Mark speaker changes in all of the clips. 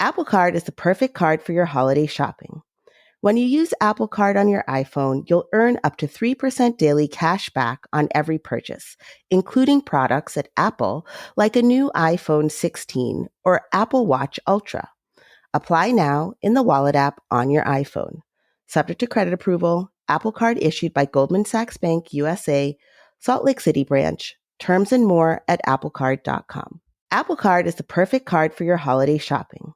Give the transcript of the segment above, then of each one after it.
Speaker 1: Apple Card is the perfect card for your holiday shopping. When you use Apple Card on your iPhone, you'll earn up to 3% daily cash back on every purchase, including products at Apple like a new iPhone 16 or Apple Watch Ultra. Apply now in the Wallet app on your iPhone. Subject to credit approval, Apple Card issued by Goldman Sachs Bank USA, Salt Lake City branch. Terms and more at applecard.com. Apple Card is the perfect card for your holiday shopping.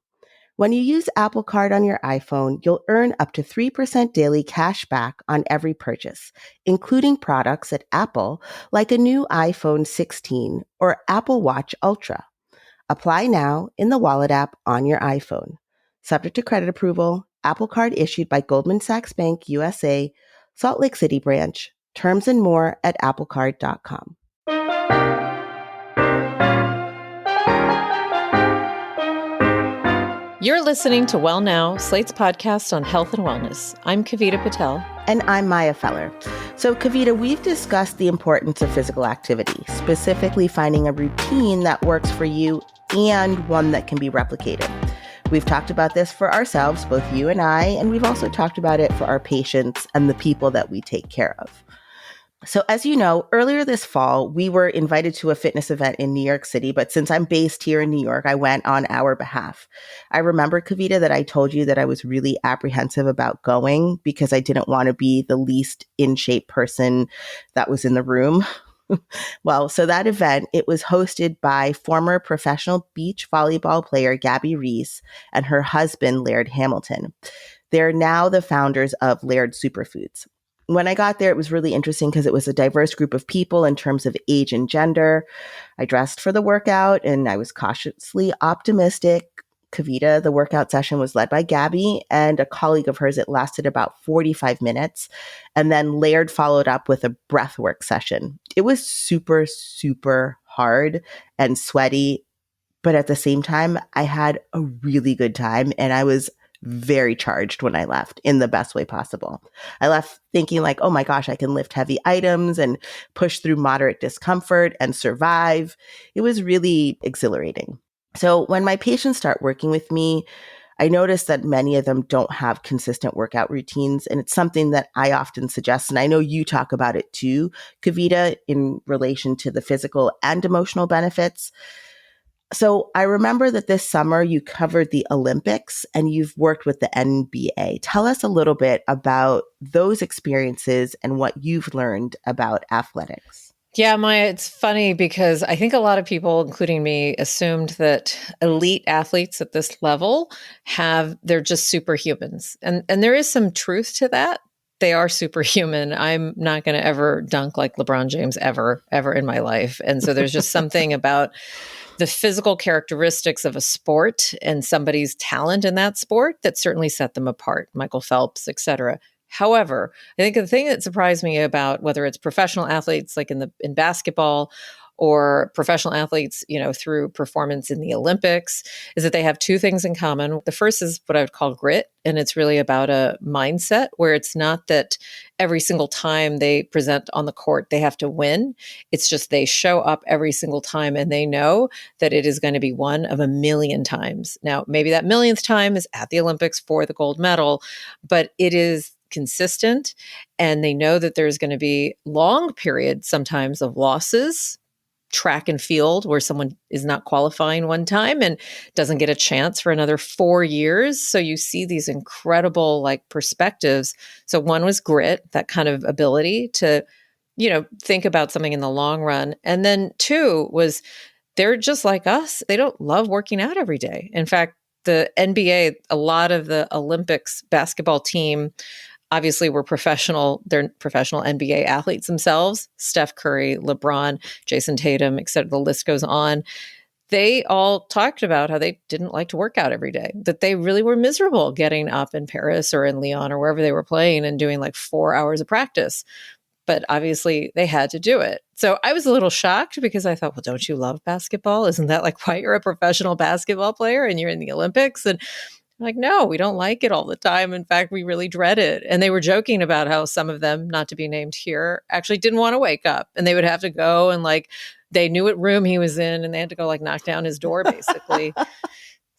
Speaker 1: When you use Apple Card on your iPhone, you'll earn up to 3% daily cash back on every purchase, including products at Apple like a new iPhone 16 or Apple Watch Ultra. Apply now in the Wallet app on your iPhone. Subject to credit approval, Apple Card issued by Goldman Sachs Bank USA, Salt Lake City branch. Terms and more at applecard.com.
Speaker 2: You're listening to Well Now, Slate's podcast on health and wellness. I'm Kavita Patel.
Speaker 1: And I'm Maya Feller. So, Kavita, we've discussed the importance of physical activity, specifically finding a routine that works for you and one that can be replicated. We've talked about this for ourselves, both you and I, and we've also talked about it for our patients and the people that we take care of. So as you know, earlier this fall, we were invited to a fitness event in New York City, but since I'm based here in New York, I went on our behalf. I remember, Kavita, that I told you that I was really apprehensive about going because I didn't want to be the least in shape person that was in the room. Well, so that event, it was hosted by former professional beach volleyball player Gabby Reece and her husband, Laird Hamilton. They're now the founders of Laird Superfoods. When I got there, it was really interesting because it was a diverse group of people in terms of age and gender. I dressed for the workout and I was cautiously optimistic. Kavita, the workout session was led by Gabby and a colleague of hers. It lasted about 45 minutes. And then Laird followed up with a breathwork session. It was super, super hard and sweaty. But at the same time, I had a really good time and I was very charged when I left in the best way possible. I left thinking like, oh my gosh, I can lift heavy items and push through moderate discomfort and survive. It was really exhilarating. So when my patients start working with me, I notice that many of them don't have consistent workout routines. And it's something that I often suggest. And I know you talk about it too, Kavita, in relation to the physical and emotional benefits. So I remember that this summer you covered the Olympics and you've worked with the NBA. Tell us a little bit about those experiences and what you've learned about athletics.
Speaker 2: Yeah, Maya, it's funny because I think a lot of people, including me, assumed that elite athletes at this level they're just superhumans. And there is some truth to that. They are superhuman. I'm not going to ever dunk like LeBron James ever in my life. And so there's just something about the physical characteristics of a sport and somebody's talent in that sport that certainly set them apart, Michael Phelps, et cetera. However, I think the thing that surprised me about whether it's professional athletes like in basketball or professional athletes, through performance in the Olympics is that they have two things in common. The first is what I would call grit. And it's really about a mindset where it's not that every single time they present on the court, they have to win. It's just they show up every single time and they know that it is going to be one of a million times. Now, maybe that millionth time is at the Olympics for the gold medal, but it is consistent. And they know that there's going to be long periods sometimes of losses, track and field where someone is not qualifying one time and doesn't get a chance for another 4 years. So you see these incredible perspectives. So one was grit, that kind of ability to, think about something in the long run. And then two was they're just like us. They don't love working out every day. In fact, the NBA, a lot of the Olympics basketball team obviously were professional. They're professional NBA athletes themselves. Steph Curry, LeBron, Jason Tatum, et cetera. The list goes on. They all talked about how they didn't like to work out every day, that they really were miserable getting up in Paris or in Lyon or wherever they were playing and doing 4 hours of practice. But obviously they had to do it. So I was a little shocked because I thought, well, don't you love basketball? Isn't that why you're a professional basketball player and you're in the Olympics? And no, we don't like it all the time. In fact, we really dread it. And they were joking about how some of them, not to be named here, actually didn't want to wake up. And they would have to go and they knew what room he was in and they had to go knock down his door, basically.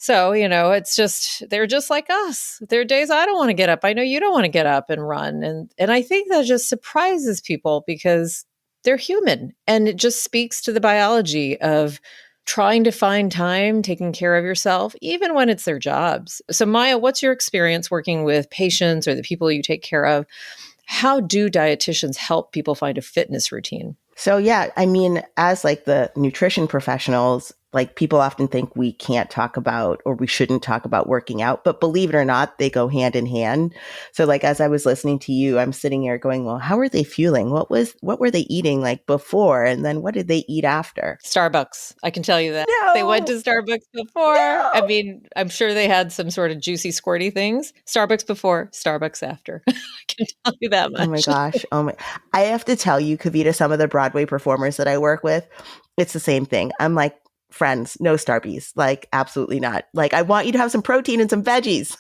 Speaker 2: So, they're just like us. There are days I don't want to get up. I know you don't want to get up and run. And I think that just surprises people because they're human. And it just speaks to the biology of trying to find time, taking care of yourself, even when it's their jobs. So, Maya, what's your experience working with patients or the people you take care of? How do dietitians help people find a fitness routine?
Speaker 1: So yeah, I mean, as like the nutrition professionals, like people often think we can't talk about or we shouldn't talk about working out, but believe it or not, they go hand in hand. So like as I was listening to you, I'm sitting here going, well, how are they fueling? What were they eating like before? And then what did they eat after?
Speaker 2: Starbucks. I can tell you that.
Speaker 1: No,
Speaker 2: They went to Starbucks before.
Speaker 1: no.
Speaker 2: I mean, I'm sure they had some sort of juicy, squirty things. Starbucks before, Starbucks after. I can tell you that much.
Speaker 1: Oh my gosh. I have to tell you, Kavita, some of the Broadway performers that I work with, it's the same thing. I'm like, friends, no Starbies. Like, absolutely not. Like, I want you to have some protein and some veggies.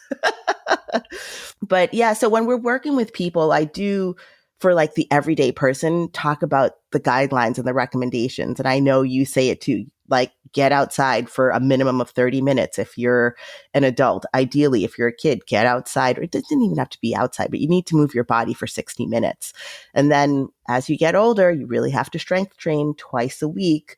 Speaker 1: But yeah, so when we're working with people, I do, for like the everyday person, talk about the guidelines and the recommendations. And I know you say it too, like get outside for a minimum of 30 minutes if you're an adult. Ideally, if you're a kid, get outside, or it doesn't even have to be outside, but you need to move your body for 60 minutes. And then as you get older, you really have to strength train twice a week.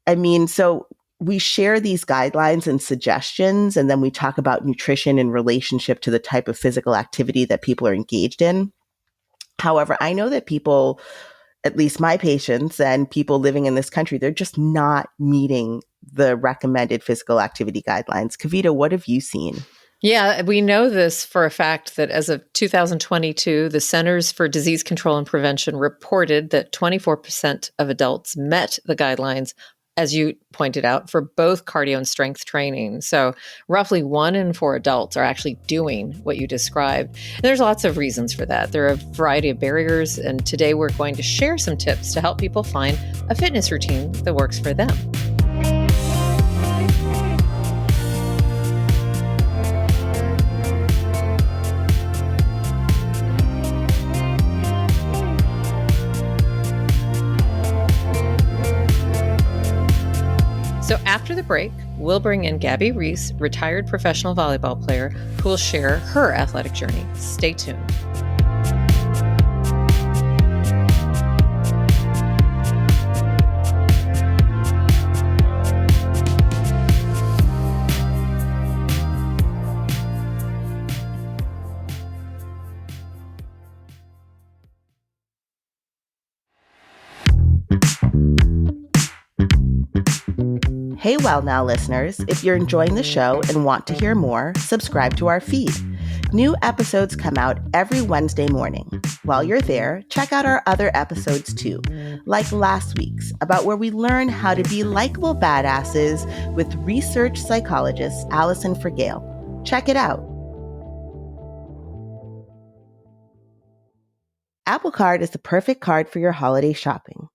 Speaker 1: I mean, so we share these guidelines and suggestions, and then we talk about nutrition in relationship to the type of physical activity that people are engaged in. However, I know that people, at least my patients and people living in this country, they're just not meeting the recommended physical activity guidelines. Kavita, what have you seen?
Speaker 2: Yeah, we know this for a fact that as of 2022, the Centers for Disease Control and Prevention reported that 24% of adults met the guidelines, as you pointed out, for both cardio and strength training. So roughly 1 in 4 adults are actually doing what you described. And there's lots of reasons for that. There are a variety of barriers. And today we're going to share some tips to help people find a fitness routine that works for them. So after the break, we'll bring in Gabby Reece, retired professional volleyball player, who will share her athletic journey. Stay tuned.
Speaker 1: Hey, Wellnow listeners, if you're enjoying the show and want to hear more, subscribe to our feed. New episodes come out every Wednesday morning. While you're there, check out our other episodes too, like last week's, about where we learn how to be likable badasses with research psychologist Allison Fergale. Check it out. Apple Card is the perfect card for your holiday shopping.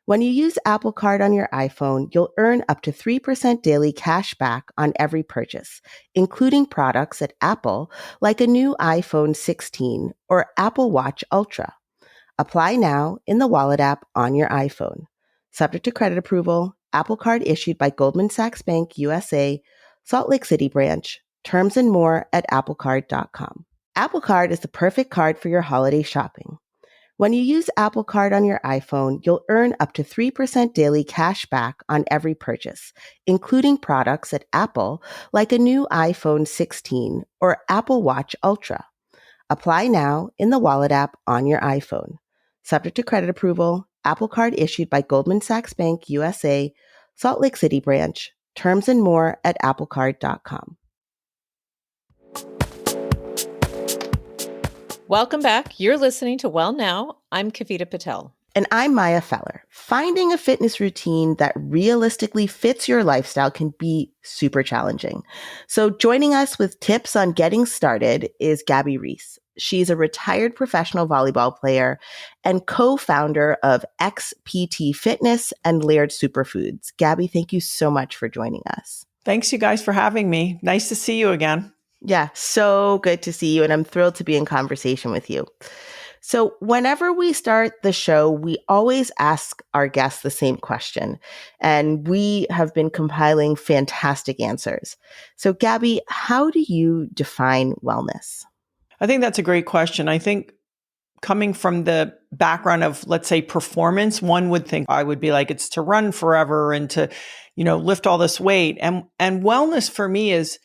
Speaker 1: When you use Apple Card on your iPhone, you'll earn up to 3% daily cash back on every purchase, including products at Apple, like a new iPhone 16 or Apple Watch Ultra. Apply now in the Wallet app on your iPhone. Subject to credit approval, Apple Card issued by Goldman Sachs Bank USA, Salt Lake City branch. Terms and more at applecard.com. Apple Card is the perfect card for your holiday shopping. When you use Apple Card on your iPhone, you'll earn up to 3% daily cash back on every purchase, including products at Apple, like a new iPhone 16 or Apple Watch Ultra. Apply now in the Wallet app on your iPhone. Subject to credit approval, Apple Card issued by Goldman Sachs Bank USA, Salt Lake City branch. Terms and more at applecard.com.
Speaker 2: Welcome back. You're listening to Well Now. I'm Kavita Patel.
Speaker 1: And I'm Maya Feller. Finding a fitness routine that realistically fits your lifestyle can be super challenging. So joining us with tips on getting started is Gabby Reece. She's a retired professional volleyball player and co-founder of XPT Fitness and Laird Superfoods. Gabby, thank you so much for joining us.
Speaker 3: Thanks, you guys, for having me. Nice to see you again.
Speaker 1: Yeah, so good to see you. And I'm thrilled to be in conversation with you. So, whenever we start the show, we always ask our guests the same question, and we have been compiling fantastic answers. So, Gabby, how do you define wellness?
Speaker 3: I think that's a great question. I think coming from the background of, let's say, performance, one would think I would be like, it's to run forever and to, lift all this weight. And wellness for me is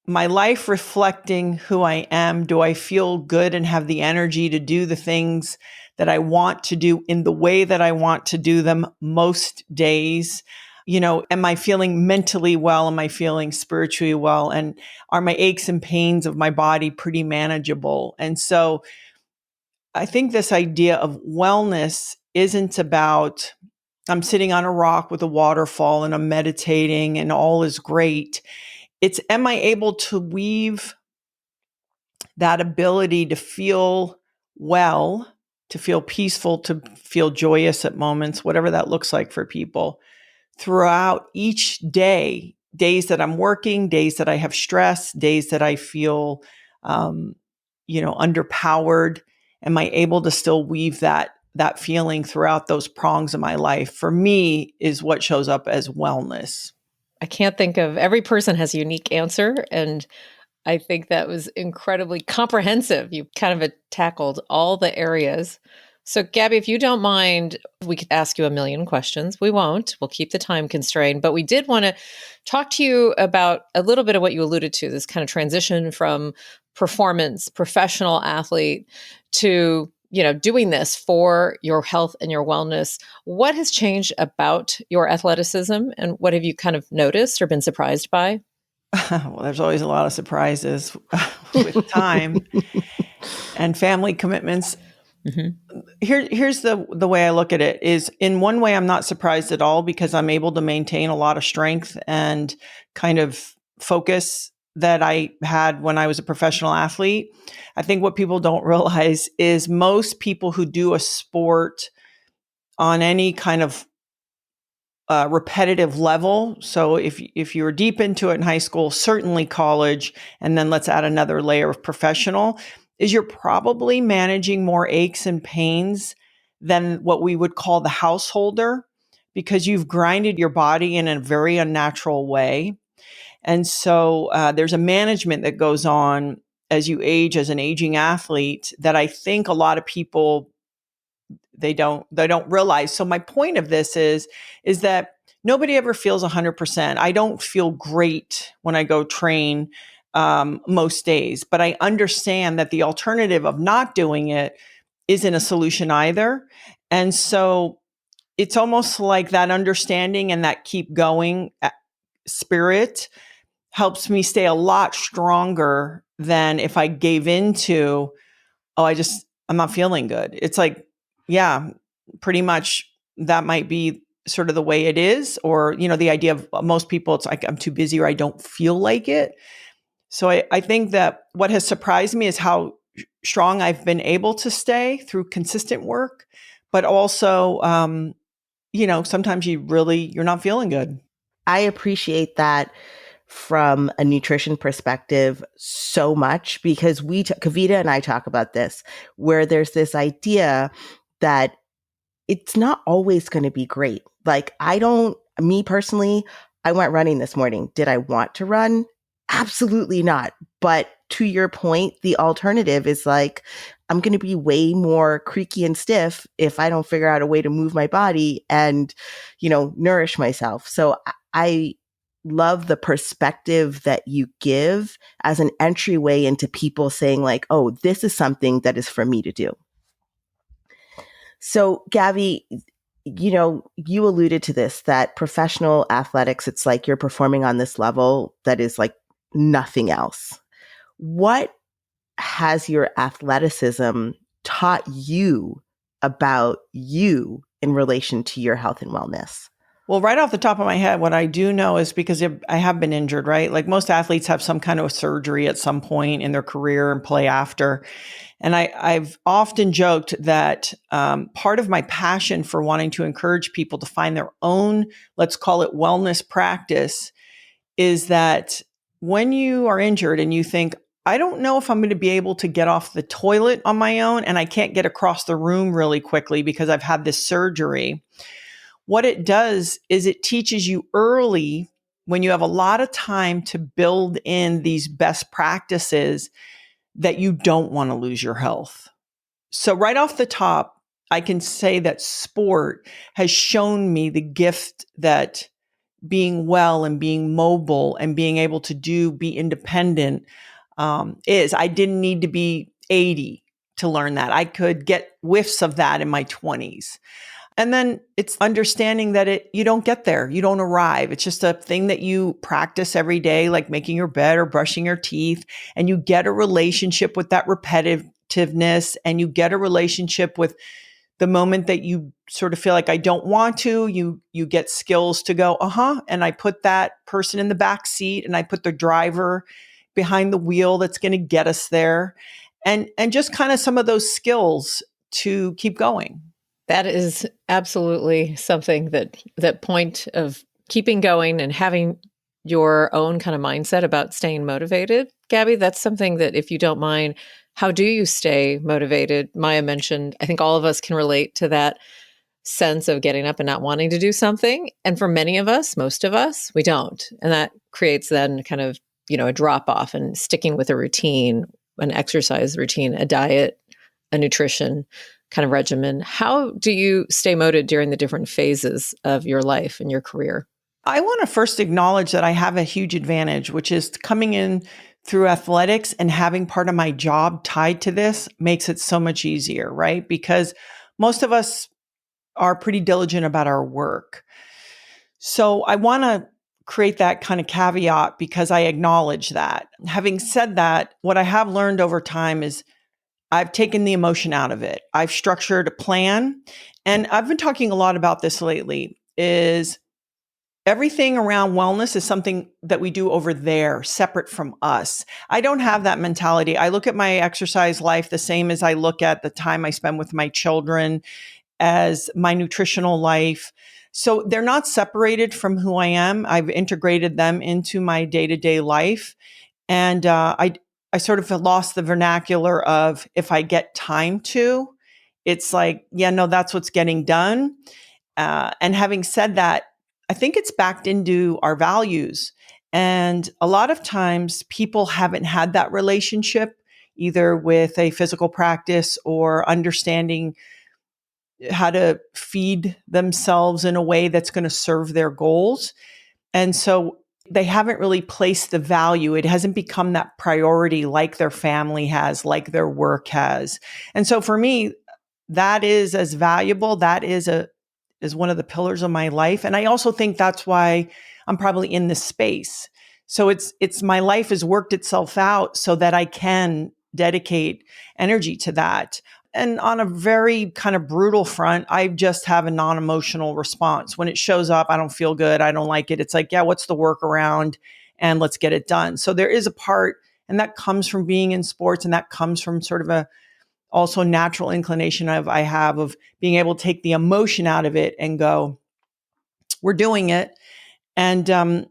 Speaker 3: my life reflecting who I am. Do I feel good and have the energy to do the things that I want to do in the way that I want to do them most days? Am I feeling mentally well? Am I feeling spiritually well? And are my aches and pains of my body pretty manageable? And so I think this idea of wellness isn't about I'm sitting on a rock with a waterfall and I'm meditating and all is great. It's, am I able to weave that ability to feel well, to feel peaceful, to feel joyous at moments, whatever that looks like for people, throughout each day, days that I'm working, days that I have stress, days that I feel, underpowered. Am I able to still weave that feeling throughout those prongs of my life? For me, is what shows up as wellness.
Speaker 2: I can't think of, every person has a unique answer. And I think that was incredibly comprehensive. You kind of tackled all the areas. So, Gabby, if you don't mind, we could ask you a million questions. We won't. We'll keep the time constrained. But we did want to talk to you about a little bit of what you alluded to, this kind of transition from performance, professional athlete to doing this for your health and your wellness. What has changed about your athleticism, and what have you kind of noticed or been surprised by?
Speaker 3: Well, there's always a lot of surprises with time and family commitments. Mm-hmm. Here's the way I look at it is, in one way, I'm not surprised at all because I'm able to maintain a lot of strength and kind of focus that I had when I was a professional athlete. I think what people don't realize is most people who do a sport on any kind of repetitive level. So if you were deep into it in high school, certainly college, and then let's add another layer of professional, is you're probably managing more aches and pains than what we would call the householder, because you've grinded your body in a very unnatural way. And so there's a management that goes on as you age, as an aging athlete, that I think a lot of people they don't realize. So my point of this is that nobody ever feels 100%. I don't feel great when I go train most days, but I understand that the alternative of not doing it isn't a solution either. And so it's almost like that understanding and that keep going spirit helps me stay a lot stronger than if I gave into, I'm not feeling good. It's like, yeah, pretty much that might be sort of the way it is. Or, the idea of most people, it's like, I'm too busy or I don't feel like it. So I think that what has surprised me is how strong I've been able to stay through consistent work, but also, sometimes you're not feeling good.
Speaker 1: I appreciate that from a nutrition perspective so much, because Kavita and I talk about this, where there's this idea that it's not always going to be great. Like, me personally, I went running this morning. Did I want to run? Absolutely not. But to your point, the alternative is like, I'm going to be way more creaky and stiff if I don't figure out a way to move my body and, nourish myself. So I love the perspective that you give as an entryway into people saying like, oh, this is something that is for me to do. So, Gabby, you alluded to this, that professional athletics, it's like you're performing on this level that is like nothing else. What has your athleticism taught you about you in relation to your health and wellness?
Speaker 3: Well, right off the top of my head, what I do know is, because I have been injured, right? Like most athletes have some kind of surgery at some point in their career and play after. And I've often joked that part of my passion for wanting to encourage people to find their own, let's call it wellness practice, is that when you are injured and you think, I don't know if I'm going to be able to get off the toilet on my own, and I can't get across the room really quickly because I've had this surgery. What it does is it teaches you early, when you have a lot of time to build in these best practices, that you don't want to lose your health. So right off the top, I can say that sport has shown me the gift that being well and being mobile and being able to be independent is. I didn't need to be 80 to learn that. I could get whiffs of that in my 20s. And then it's understanding that you don't get there. You don't arrive. It's just a thing that you practice every day, like making your bed or brushing your teeth. And you get a relationship with that repetitiveness, and you get a relationship with the moment that you sort of feel like I don't want to, you get skills to go, and I put that person in the back seat, and I put the driver behind the wheel that's going to get us there. And just kind of some of those skills to keep going.
Speaker 2: That is absolutely something that point of keeping going and having your own kind of mindset about staying motivated. Gabby, that's something that, if you don't mind, how do you stay motivated? Maya mentioned, I think all of us can relate to that sense of getting up and not wanting to do something. And for many of us, most of us, we don't. And that creates then kind of, a drop off and sticking with a routine, an exercise routine, a diet, a nutrition kind of regimen. How do you stay motivated during the different phases of your life and your career?
Speaker 3: I want to first acknowledge that I have a huge advantage, which is coming in through athletics, and having part of my job tied to this makes it so much easier, right? Because most of us are pretty diligent about our work. So I want to create that kind of caveat because I acknowledge that. Having said that, what I have learned over time is I've taken the emotion out of it. I've structured a plan. And I've been talking a lot about this lately, is everything around wellness is something that we do over there, separate from us. I don't have that mentality. I look at my exercise life the same as I look at the time I spend with my children, as my nutritional life. So they're not separated from who I am. I've integrated them into my day-to-day life. And I sort of lost the vernacular of, if I get time to, it's like, yeah, no, that's what's getting done. And having said that, I think it's backed into our values. And a lot of times people haven't had that relationship, either with a physical practice or understanding how to feed themselves in a way that's going to serve their goals. And so they haven't really placed the value. It hasn't become that priority like their family has, like their work has. And so for me, that is as valuable. That is one of the pillars of my life. And I also think that's why I'm probably in this space. So it's my life has worked itself out so that I can dedicate energy to that. And on a very kind of brutal front, I just have a non-emotional response. When it shows up, I don't feel good. I don't like it. It's like, yeah, what's the workaround? And let's get it done. So there is a part, and that comes from being in sports, and that comes from sort of a also natural inclination I have of being able to take the emotion out of it and go, we're doing it. And on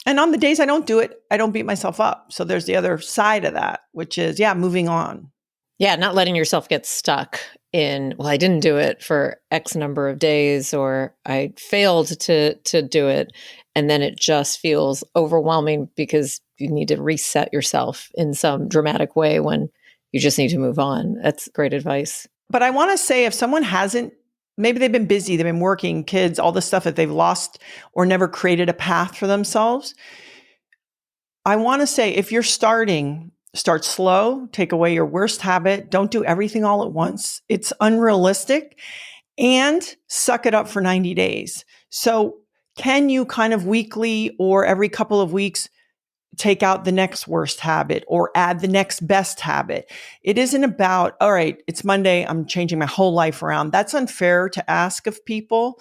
Speaker 3: the days I don't do it, I don't beat myself up. So there's the other side of that, which is, moving on.
Speaker 2: Yeah, not letting yourself get stuck in, well, I didn't do it for X number of days, or I failed to do it. And then it just feels overwhelming because you need to reset yourself in some dramatic way when you just need to move on. That's great advice.
Speaker 3: But I want to say, if someone hasn't, maybe they've been busy, they've been working, kids, all the stuff that they've lost or never created a path for themselves. I want to say, if you're start slow, take away your worst habit. Don't do everything all at once. It's unrealistic, and suck it up for 90 days. So can you kind of weekly or every couple of weeks take out the next worst habit or add the next best habit? It isn't about, all right, it's Monday, I'm changing my whole life around. That's unfair to ask of people,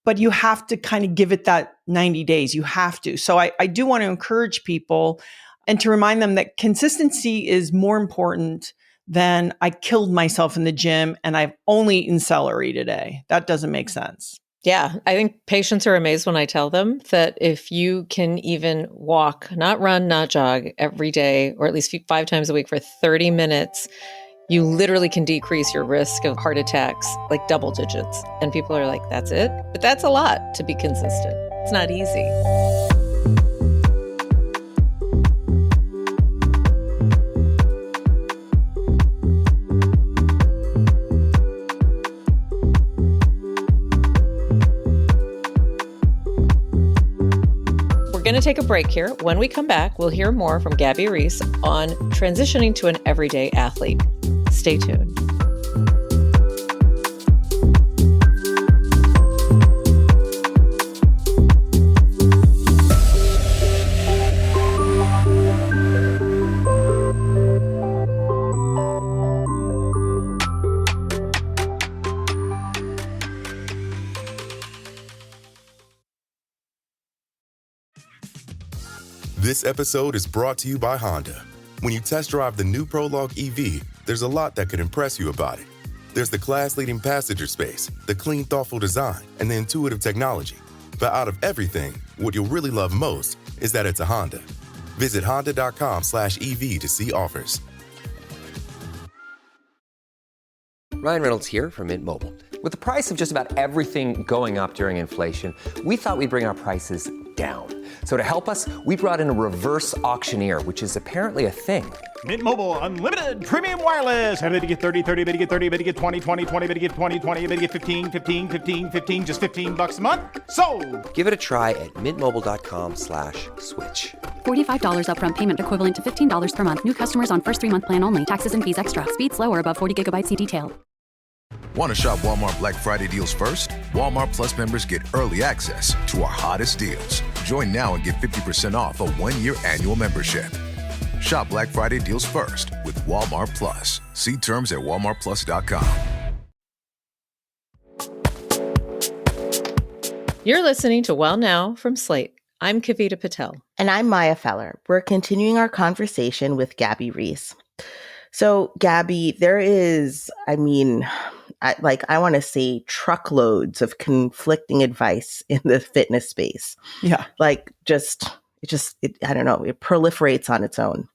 Speaker 3: but you have to kind of give it that 90 days. You have to. So I do want to encourage people and to remind them that consistency is more important than I killed myself in the gym and I've only eaten celery today. That doesn't make sense.
Speaker 2: Yeah, I think patients are amazed when I tell them that if you can even walk, not run, not jog every day, or at least 5 times a week for 30 minutes, you literally can decrease your risk of heart attacks like double digits. And people are like, that's it? But that's a lot to be consistent. It's not easy. We're going to take a break here. When we come back, we'll hear more from Gabby Reece on transitioning to an everyday athlete. Stay tuned.
Speaker 4: This episode is brought to you by Honda. When you test drive the new Prologue EV, there's a lot that could impress you about it. There's the class-leading passenger space, the clean, thoughtful design, and the intuitive technology. But out of everything, what you'll really love most is that it's a Honda. Visit honda.com/EV to see offers.
Speaker 5: Ryan Reynolds here from Mint Mobile. With the price of just about everything going up during inflation, we thought we'd bring our prices down. So to help us, we brought in a reverse auctioneer, which is apparently a thing.
Speaker 6: Mint Mobile Unlimited Premium Wireless. How to get 30, 30, bit to get 30, bit to get 20, 20, 20, bit to get 20, 20, bit to get 15, 15, 15, 15, just $15 a month? Sold!
Speaker 5: Give it a try at mintmobile.com/switch.
Speaker 7: $45 upfront payment equivalent to $15 per month. New customers on first 3-month plan only. Taxes and fees extra. Speed slower above 40 gigabytes. See detail.
Speaker 8: Want to shop Walmart Black Friday deals first? Walmart Plus members get early access to our hottest deals. Join now and get 50% off a 1-year annual membership. Shop Black Friday deals first with Walmart Plus. See terms at walmartplus.com.
Speaker 2: You're listening to Well Now from Slate. I'm Kavita Patel.
Speaker 1: And I'm Maya Feller. We're continuing our conversation with Gabby Reece. So, Gabby, there is, I want to say truckloads of conflicting advice in the fitness space.
Speaker 3: Yeah.
Speaker 1: I don't know, it proliferates on its own.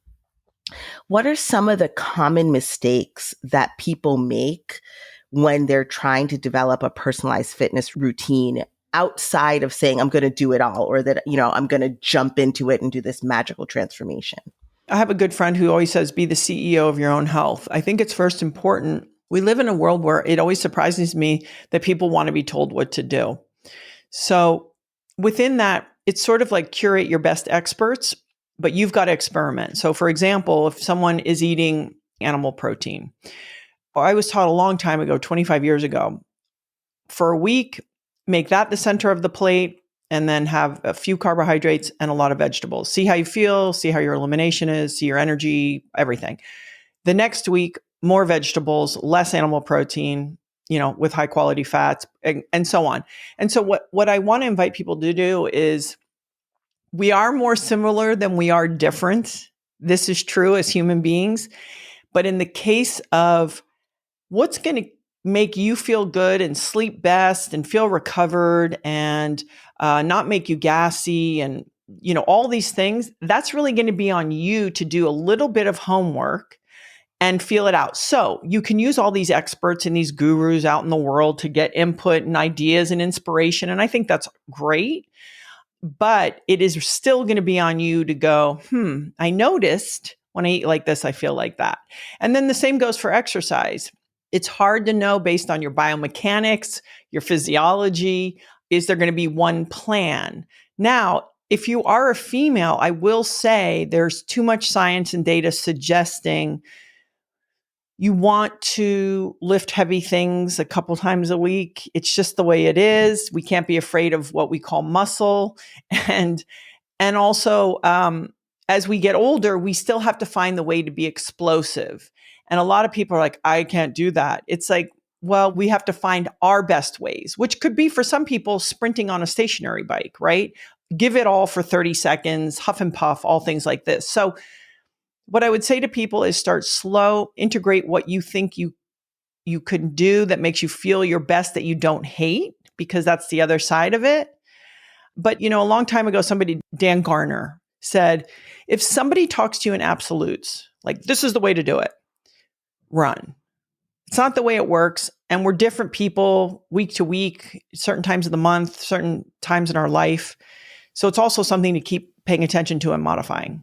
Speaker 1: What are some of the common mistakes that people make when they're trying to develop a personalized fitness routine outside of saying, I'm going to do it all, or that, I'm going to jump into it and do this magical transformation?
Speaker 3: I have a good friend who always says, be the CEO of your own health. I think it's first important. We live in a world where it always surprises me that people want to be told what to do. So within that, it's sort of like curate your best experts, but you've got to experiment. So for example, if someone is eating animal protein, I was taught a long time ago, 25 years ago, for a week, make that the center of the plate, and then have a few carbohydrates and a lot of vegetables. See how you feel, see how your elimination is, see your energy, everything. The next week, more vegetables, less animal protein, with high quality fats, and so on. And so what I want to invite people to do is, we are more similar than we are different. This is true as human beings. But in the case of what's going to make you feel good and sleep best and feel recovered and not make you gassy and, all these things, that's really going to be on you to do a little bit of homework and feel it out. So you can use all these experts and these gurus out in the world to get input and ideas and inspiration. And I think that's great. But it is still going to be on you to go, I noticed when I eat like this, I feel like that. And then the same goes for exercise. It's hard to know based on your biomechanics, your physiology. Is there going to be one plan? Now, if you are a female, I will say there's too much science and data suggesting you want to lift heavy things a couple times a week. It's just the way it is. We can't be afraid of what we call muscle. And also, as we get older, we still have to find the way to be explosive. And a lot of people are like, I can't do that. It's like, well, we have to find our best ways, which could be for some people sprinting on a stationary bike, right? Give it all for 30 seconds, huff and puff, all things like this. So what I would say to people is start slow, integrate what you think you can do that makes you feel your best, that you don't hate, because that's the other side of it. But, a long time ago, Dan Garner, said, if somebody talks to you in absolutes, like this is the way to do it, run. It's not the way it works. And we're different people week to week, certain times of the month, certain times in our life. So it's also something to keep paying attention to and modifying.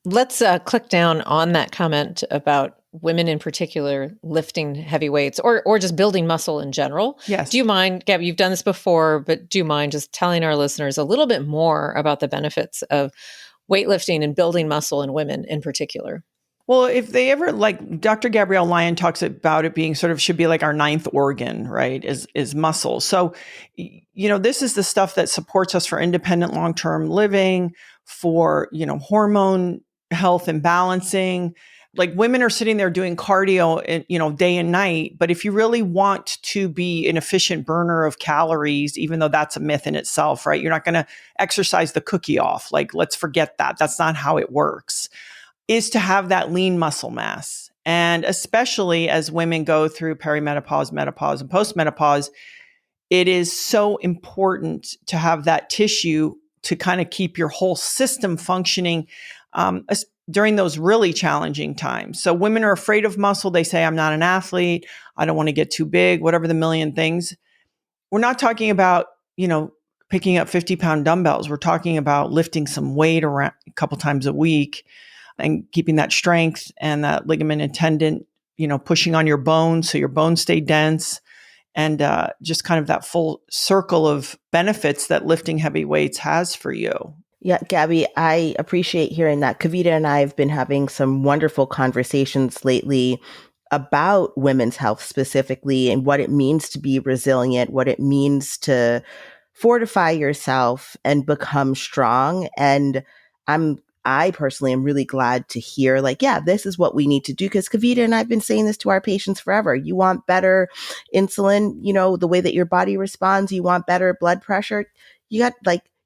Speaker 2: Let's click down on that comment about women in particular lifting heavy weights or just building muscle in general.
Speaker 3: Yes.
Speaker 2: Do you mind, Gabby, you've done this before, but do you mind just telling our listeners a little bit more about the benefits of weightlifting and building muscle in women in particular?
Speaker 3: Well, if they ever, like Dr. Gabrielle Lyon talks about it being should be like our ninth organ, right, is muscle. So, this is the stuff that supports us for independent long-term living, for, hormone health and balancing. Like women are sitting there doing cardio, day and night. But if you really want to be an efficient burner of calories, even though that's a myth in itself, right? You're not going to exercise the cookie off. Like, let's forget that. That's not how it works. Is to have that lean muscle mass. And especially as women go through perimenopause, menopause, and postmenopause, it is so important to have that tissue to kind of keep your whole system functioning during those really challenging times. So women are afraid of muscle. They say, I'm not an athlete. I don't want to get too big, whatever the million things. We're not talking about, picking up 50-pound dumbbells. We're talking about lifting some weight around a couple times a week and keeping that strength and that ligament and tendon, pushing on your bones so your bones stay dense, and just kind of that full circle of benefits that lifting heavy weights has for you.
Speaker 1: Yeah, Gabby, I appreciate hearing that. Kavita and I have been having some wonderful conversations lately about women's health specifically and what it means to be resilient, what it means to fortify yourself and become strong. And I personally am really glad to hear this is what we need to do, because Kavita and I've been saying this to our patients forever. You want better insulin, the way that your body responds, you want better blood pressure.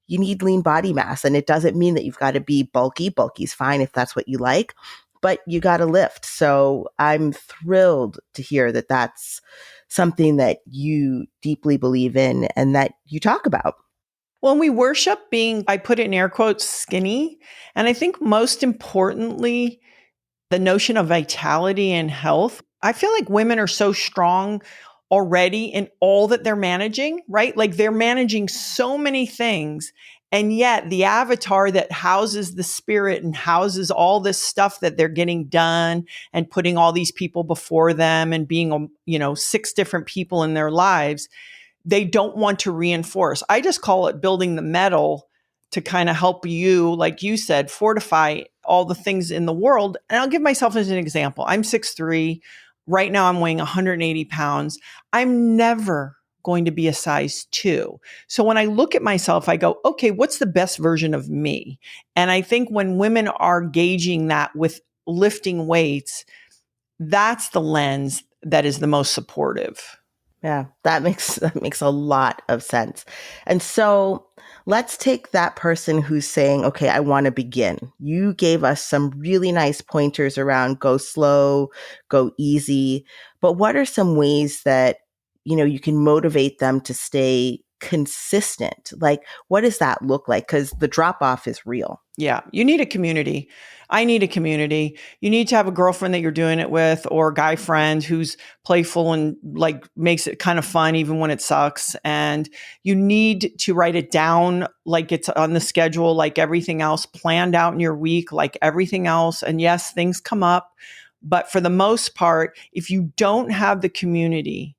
Speaker 1: You need lean body mass. And it doesn't mean that you've got to be bulky. Bulky's fine if that's what you like, but you got to lift. So I'm thrilled to hear that that's something that you deeply believe in and that you talk about.
Speaker 3: Well, we worship being, I put it in air quotes, skinny. And I think most importantly, the notion of vitality and health. I feel like women are so strong already in all that they're managing, right? Like they're managing so many things. And yet the avatar that houses the spirit and houses all this stuff that they're getting done and putting all these people before them and being, 6 different people in their lives, they don't want to reinforce. I just call it building the metal to kind of help you, like you said, fortify all the things in the world. And I'll give myself as an example. I'm 6'3". Right now I'm weighing 180 pounds. I'm never going to be a size 2. So when I look at myself, I go, okay, what's the best version of me? And I think when women are gauging that with lifting weights, that's the lens that is the most supportive.
Speaker 1: Yeah, that makes a lot of sense. And so let's take that person who's saying, okay, I want to begin. You gave us some really nice pointers around go slow, go easy. But what are some ways that, you can motivate them to stay consistent? Like, what does that look like? Because the drop off is real.
Speaker 3: Yeah, you need a community. I need a community. You need to have a girlfriend that you're doing it with, or a guy friend who's playful and makes it kind of fun even when it sucks. And you need to write it down like it's on the schedule, like everything else, planned out in your week, like everything else. And yes, things come up. But for the most part, if you don't have the community,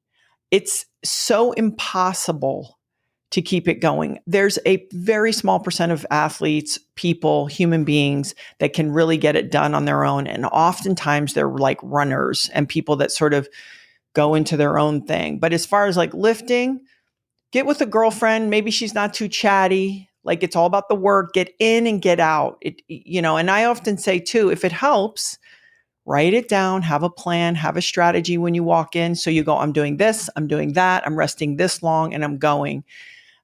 Speaker 3: it's so impossible to keep it going. There's a very small percent of athletes, people, human beings that can really get it done on their own. And oftentimes they're like runners and people that sort of go into their own thing. But as far as like lifting, get with a girlfriend. Maybe she's not too chatty. Like it's all about the work, get in and get out. And I often say too, if it helps, write it down, have a plan, have a strategy when you walk in. So you go, I'm doing this, I'm doing that, I'm resting this long, and I'm going.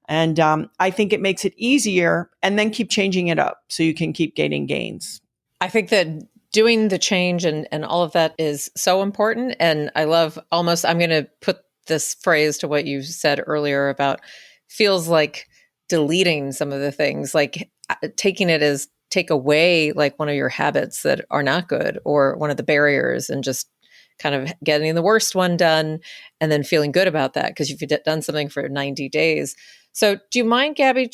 Speaker 3: And I think it makes it easier, and then keep changing it up so you can keep gaining gains.
Speaker 2: I think that doing the change and all of that is so important. And I love I'm going to put this phrase to what you said earlier about feels like deleting some of the things, like taking it as take away like one of your habits that are not good or one of the barriers and just kind of getting the worst one done and then feeling good about that because you've done something for 90 days. So do you mind, Gabby,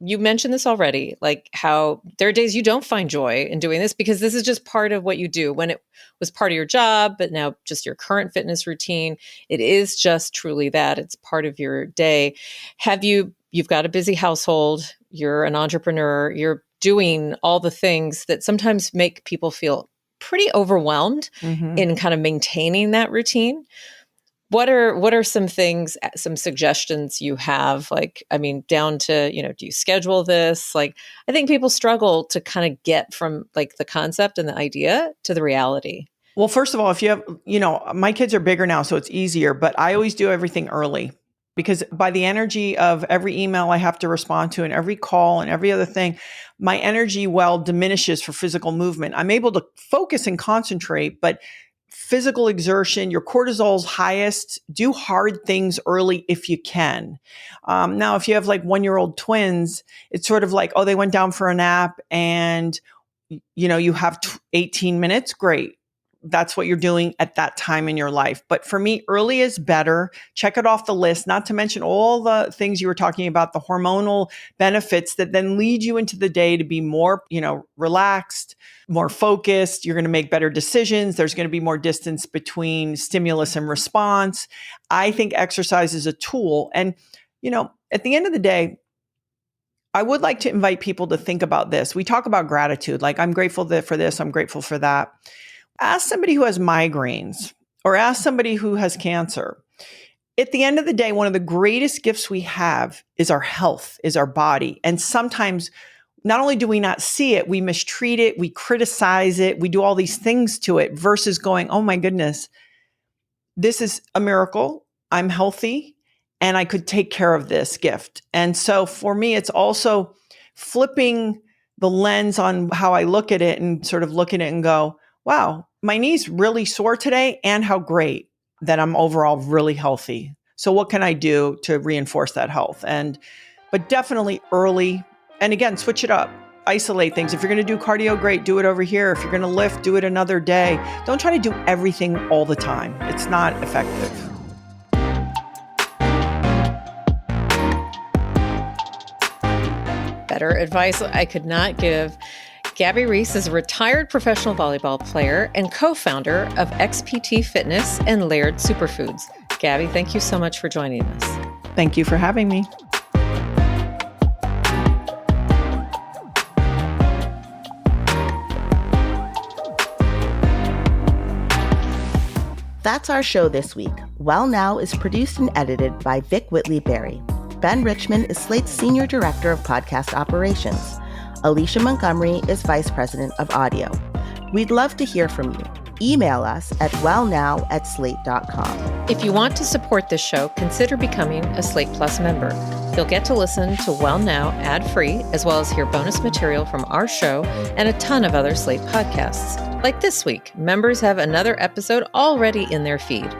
Speaker 2: you mentioned this already, like how there are days you don't find joy in doing this because this is just part of what you do when it was part of your job, but now just your current fitness routine. It is just truly that. It's part of your day. You've got a busy household, you're an entrepreneur, you're doing all the things that sometimes make people feel pretty overwhelmed in kind of maintaining that routine. What are some things, some suggestions you have? Like, I mean, down to, do you schedule this? Like, I think people struggle to kind of get from like the concept and the idea to the reality.
Speaker 3: Well, first of all, if you have, my kids are bigger now, so it's easier, but I always do everything early because by the energy of every email I have to respond to and every call and every other thing, my energy well diminishes for physical movement. I'm able to focus and concentrate, but physical exertion, your cortisol's highest, do hard things early if you can. Now, if you have like 1-year-old twins, it's sort of like, they went down for a nap and, you have 18 minutes, great. That's what you're doing at that time in your life. But for me, early is better. Check it off the list, not to mention all the things you were talking about, the hormonal benefits that then lead you into the day to be more, relaxed, more focused. You're going to make better decisions. There's going to be more distance between stimulus and response. I think exercise is a tool. And, at the end of the day, I would like to invite people to think about this. We talk about gratitude, like I'm grateful for this, I'm grateful for that. Ask somebody who has migraines or ask somebody who has cancer. At the end of the day, one of the greatest gifts we have is our health, is our body. And sometimes not only do we not see it, we mistreat it, we criticize it, we do all these things to it versus going, oh my goodness, this is a miracle. I'm healthy and I could take care of this gift. And so for me, it's also flipping the lens on how I look at it and sort of look at it and go, wow, my knee's really sore today and how great that I'm overall really healthy. So what can I do to reinforce that health? But definitely early. And again, switch it up, isolate things. If you're going to do cardio, great, do it over here. If you're going to lift, do it another day. Don't try to do everything all the time. It's not effective.
Speaker 2: Better advice I could not give. Gabby Reece is a retired professional volleyball player and co-founder of XPT Fitness and Laird Superfoods. Gabby, thank you so much for joining us.
Speaker 3: Thank you for having me.
Speaker 1: That's our show this week. Well Now is produced and edited by Vic Whitley-Berry. Ben Richmond is Slate's Senior Director of Podcast Operations. Alicia Montgomery is Vice President of Audio. We'd love to hear from you. Email us at wellnow@slate.com.
Speaker 2: If you want to support this show, consider becoming a Slate Plus member. You'll get to listen to Well Now ad-free, as well as hear bonus material from our show and a ton of other Slate podcasts. Like this week, members have another episode already in their feed.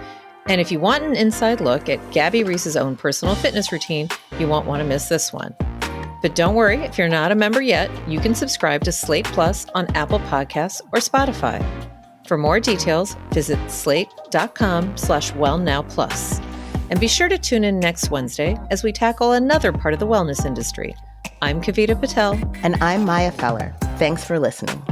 Speaker 2: And if you want an inside look at Gabby Reece's own personal fitness routine, you won't want to miss this one. But don't worry, if you're not a member yet, you can subscribe to Slate Plus on Apple Podcasts or Spotify. For more details, visit slate.com/wellnowplus. And be sure to tune in next Wednesday as we tackle another part of the wellness industry. I'm Kavita Patel.
Speaker 1: And I'm Maya Feller. Thanks for listening.